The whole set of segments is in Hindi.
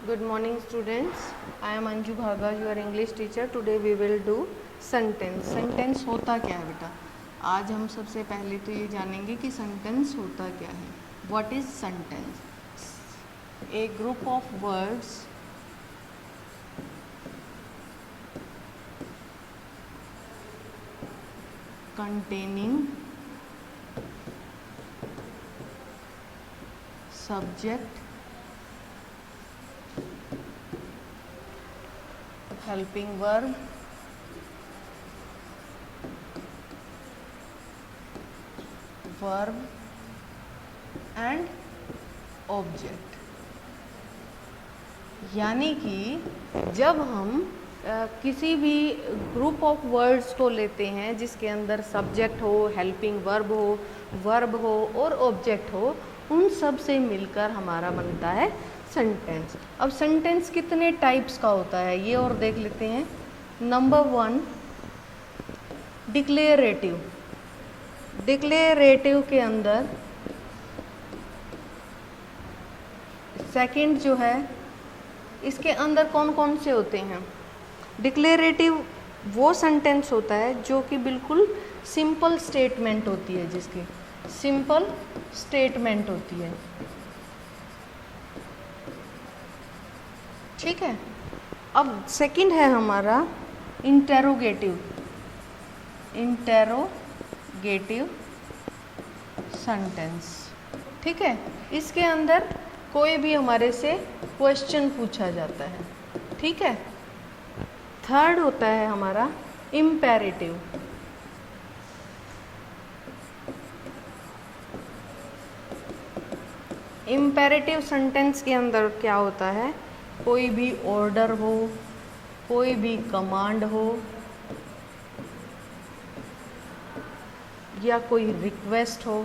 Good morning students. I am Anju Bhaga, your English teacher. Today we will do sentence. Sentence होता क्या है बेटा? आज हम सबसे पहले तो ये जानेंगे कि sentence होता क्या है. What is sentence? A group of words containing subject, helping verb, verb and object. यानी कि जब हम किसी भी ग्रुप ऑफ वर्ड्स को लेते हैं जिसके अंदर सब्जेक्ट हो, हेल्पिंग वर्ब हो और ऑब्जेक्ट हो, उन सब से मिलकर हमारा बनता है सेंटेंस. अब सेंटेंस कितने टाइप्स का होता है ये और देख लेते हैं. Number 1 declarative. डिक्लेरेटिव के अंदर सेकंड जो है, इसके अंदर कौन कौन से होते हैं. डिक्लेरेटिव वो सेंटेंस होता है जो कि बिल्कुल सिंपल स्टेटमेंट होती है, जिसकी सिंपल स्टेटमेंट होती है. ठीक है. अब सेकंड है हमारा इंटेरोगेटिव. Interrogative sentence. ठीक है. इसके अंदर कोई भी हमारे से क्वेश्चन पूछा जाता है. ठीक है. थर्ड होता है हमारा इम्पेरेटिव. इम्पेरेटिव सेंटेंस के अंदर क्या होता है, कोई भी ऑर्डर हो, कोई भी कमांड हो या कोई रिक्वेस्ट हो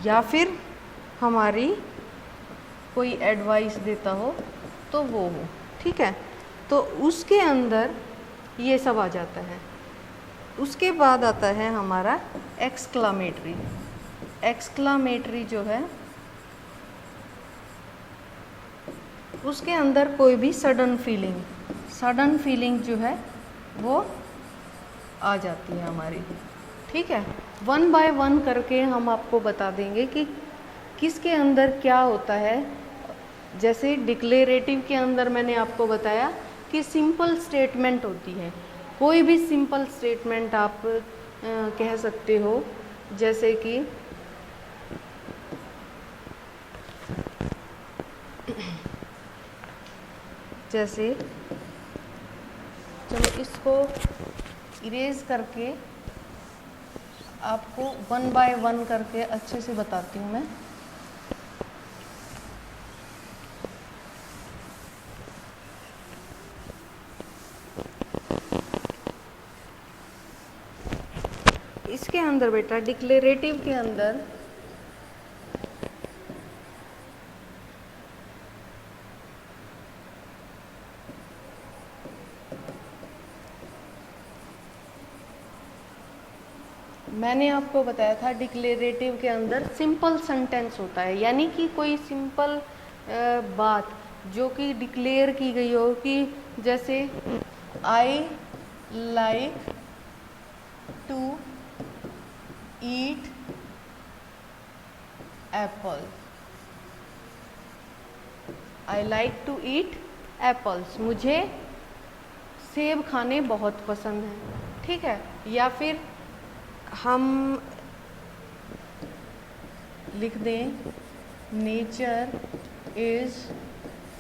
या फिर हमारी कोई एडवाइस देता हो तो वो हो. ठीक है. तो उसके अंदर ये सब आ जाता है. उसके बाद आता है हमारा एक्सक्लामेटरी. एक्सक्लामेटरी जो है उसके अंदर कोई भी सडन फीलिंग जो है वो आ जाती है हमारी. ठीक है. 1 बाय 1 करके हम आपको बता देंगे कि किसके अंदर क्या होता है. जैसे डिक्लेरेटिव के अंदर मैंने आपको बताया कि सिंपल स्टेटमेंट होती है. कोई भी सिंपल स्टेटमेंट आप कह सकते हो, जैसे कि चलो इसको इरेज करके आपको 1 बाय 1 करके अच्छे से बताती हूँ मैं. इसके अंदर बेटा डिक्लेरेटिव के अंदर मैंने आपको बताया था डिक्लेरेटिव के अंदर सिंपल सेंटेंस होता है. यानी कि कोई सिंपल बात जो कि डिक्लेयर की गई हो, कि जैसे I like to eat apple. I like to eat apples. मुझे सेब खाने बहुत पसंद हैं. ठीक है. या फिर हम लिख दें nature is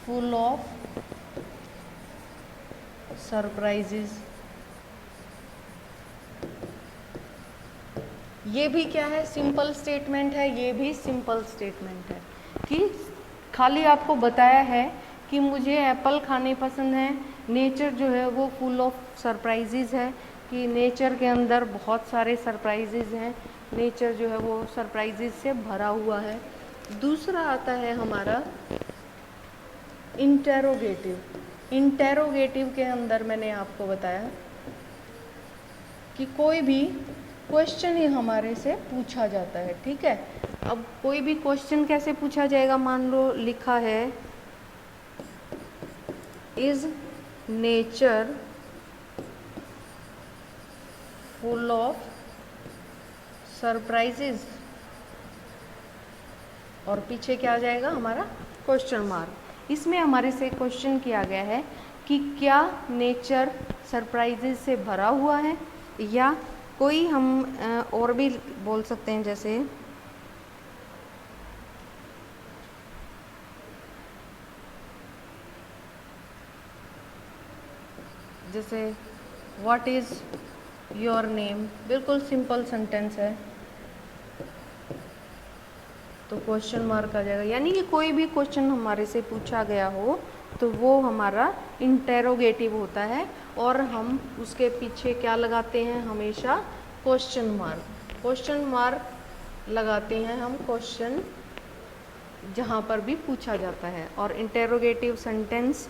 full of surprises. ये भी क्या है, सिंपल स्टेटमेंट है. ये भी सिंपल स्टेटमेंट है कि खाली आपको बताया है कि मुझे एप्पल खाने पसंद हैं. नेचर जो है वो फुल ऑफ सरप्राइजेस है, कि नेचर के अंदर बहुत सारे सरप्राइजेस हैं. नेचर जो है वो सरप्राइजेस से भरा हुआ है. दूसरा आता है हमारा इंटेरोगेटिव. इंटेरोगेटिव के अंदर मैंने आपको बताया कि कोई भी क्वेश्चन ही हमारे से पूछा जाता है. ठीक है. अब कोई भी क्वेश्चन कैसे पूछा जाएगा, मान लो लिखा है is nature full of surprises, और पीछे क्या आ जाएगा हमारा क्वेश्चन मार्क। इसमें हमारे से क्वेश्चन किया गया है कि क्या नेचर सरप्राइजेज से भरा हुआ है, या कोई हम और भी बोल सकते हैं, जैसे व्हाट इज़ योर नेम, बिल्कुल सिंपल सेंटेंस है, तो क्वेश्चन मार्क आ जाएगा। यानी कि कोई भी क्वेश्चन हमारे से पूछा गया हो तो वो हमारा इंटेरोगेटिव होता है, और हम उसके पीछे क्या लगाते हैं, हमेशा क्वेश्चन मार्क। क्वेश्चन मार्क लगाते हैं हम क्वेश्चन जहाँ पर भी पूछा जाता है। और इंटेरोगेटिव सेंटेंस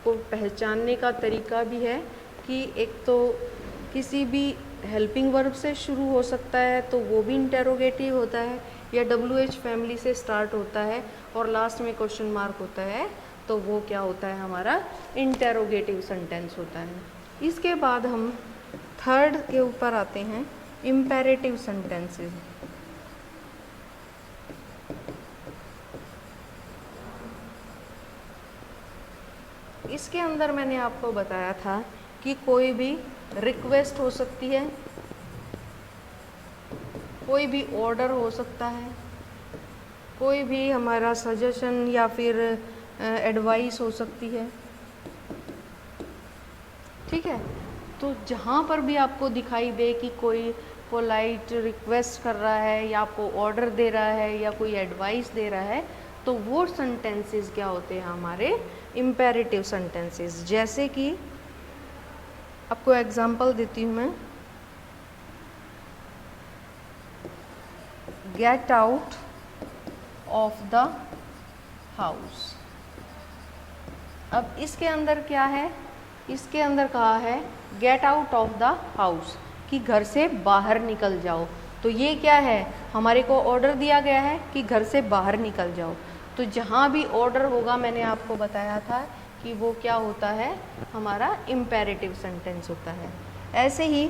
को पहचानने का तरीका भी है कि एक तो किसी भी हेल्पिंग वर्ब से शुरू हो सकता है तो वो भी इंटेरोगेटिव होता है, या WH फैमिली से स्टार्ट होता है और लास्ट में क्वेश्चन मार्क होता है, तो वो क्या होता है, हमारा इंटेरोगेटिव सेंटेंस होता है। इसके बाद हम थर्ड के ऊपर आते हैं, इम्पेरेटिव सेंटेंसेस। इसके अंदर मैंने आपको बताया था कि कोई भी रिक्वेस्ट हो सकती है, कोई भी ऑर्डर हो सकता है, कोई भी हमारा सजेशन या फिर एडवाइस हो सकती है। ठीक है, तो जहाँ पर भी आपको दिखाई दे कि कोई पोलाइट रिक्वेस्ट कर रहा है या आपको ऑर्डर दे रहा है या कोई एडवाइस दे रहा है, तो वो सेंटेंसेस क्या होते हैं, हमारे इम्पेरेटिव सेंटेंसेस। जैसे कि आपको एग्जांपल देती हूँ मैं, get out of the house. अब इसके अंदर क्या है, इसके अंदर कहा है get out of the house, कि घर से बाहर निकल जाओ। तो ये क्या है, हमारे को ऑर्डर दिया गया है कि घर से बाहर निकल जाओ। तो जहाँ भी ऑर्डर होगा, मैंने आपको बताया था कि वो क्या होता है, हमारा इम्पेरेटिव सेंटेंस होता है। ऐसे ही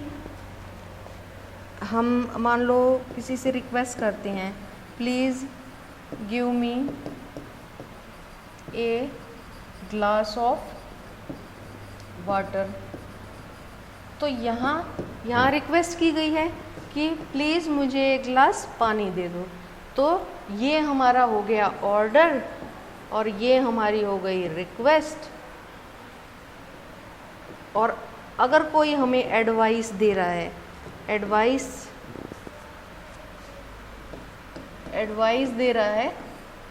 हम मान लो किसी से रिक्वेस्ट करते हैं, please give me a glass of water. तो यहाँ रिक्वेस्ट की गई है कि प्लीज़ मुझे एक गिलास पानी दे दो। तो ये हमारा हो गया ऑर्डर और ये हमारी हो गई रिक्वेस्ट। और अगर कोई हमें एडवाइस दे रहा है, एडवाइस दे रहा है,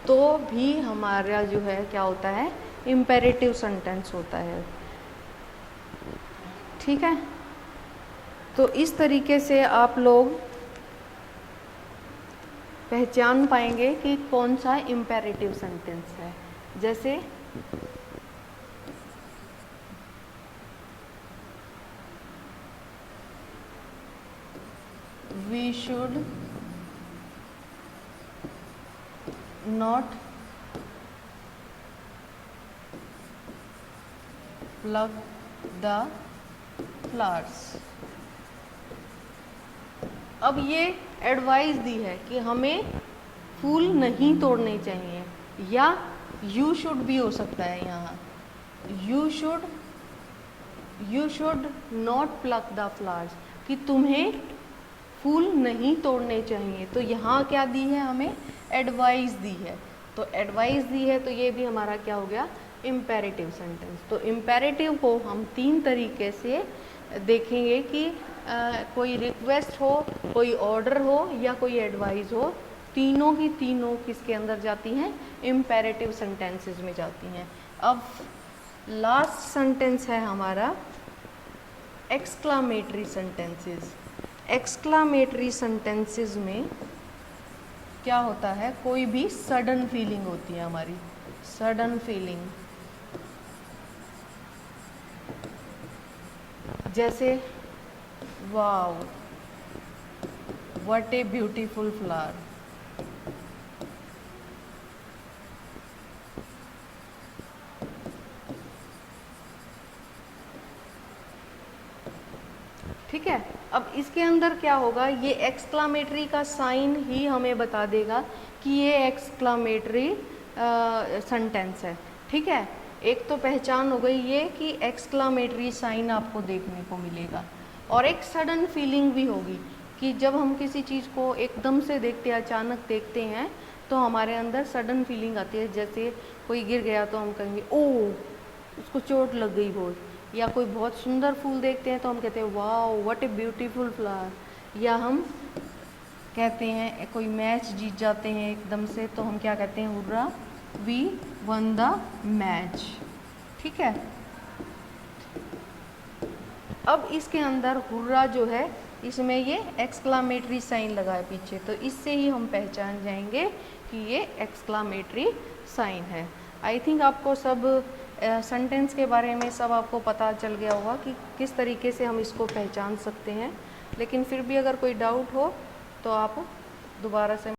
तो भी हमारा जो है क्या होता है, इम्पेरेटिव सेंटेंस होता है। ठीक है, तो इस तरीके से आप लोग पहचान पाएंगे कि कौन सा इम्पेरेटिव सेंटेंस है। जैसे we should not pluck the flowers. अब ये एडवाइस दी है कि हमें फूल नहीं तोड़ने चाहिए, या यू शुड भी हो सकता है यहाँ, you should not pluck the flowers, कि तुम्हें फूल नहीं तोड़ने चाहिए। तो यहाँ क्या दी है, हमें एडवाइस दी है। तो एडवाइस दी है तो ये भी हमारा क्या हो गया, इम्पेरेटिव सेंटेंस। तो इम्पेरेटिव को हम तीन तरीके से देखेंगे कि कोई रिक्वेस्ट हो, कोई ऑर्डर हो या कोई एडवाइस हो, तीनों की तीनों किसके अंदर जाती हैं, इम्पेरेटिव सेंटेंसेस में जाती हैं। अब लास्ट सेंटेंस है हमारा एक्सक्लामेटरी सेंटेंसेस। एक्सक्लामेटरी सेंटेंसेस में क्या होता है, कोई भी सडन फीलिंग होती है हमारी, सडन फीलिंग। जैसे wow what a beautiful flower, ठीक है। अब इसके अंदर क्या होगा, ये एक्सक्लामेटरी का साइन ही हमें बता देगा कि ये एक्सक्लामेटरी सेंटेंस है। ठीक है, एक तो पहचान हो गई ये कि एक्सक्लामेटरी साइन आपको देखने को मिलेगा, और एक सडन फीलिंग भी होगी कि जब हम किसी चीज़ को एकदम से देखते हैं, अचानक देखते हैं, तो हमारे अंदर सडन फीलिंग आती है। जैसे कोई गिर गया तो हम कहेंगे ओह, उसको चोट लग गई बहुत, या कोई बहुत सुंदर फूल देखते हैं तो हम कहते हैं wow what a beautiful flower, या हम कहते हैं कोई मैच जीत जाते हैं एकदम से तो हम क्या कहते हैं, hurrah we won the match. ठीक है, अब इसके अंदर हुर्रा जो है, इसमें ये एक्सक्लामेटरी साइन लगा है पीछे, तो इससे ही हम पहचान जाएंगे कि ये एक्सक्लामेटरी साइन है। आई थिंक आपको सब सेंटेंस के बारे में सब आपको पता चल गया होगा कि किस तरीके से हम इसको पहचान सकते हैं, लेकिन फिर भी अगर कोई डाउट हो तो आप दोबारा से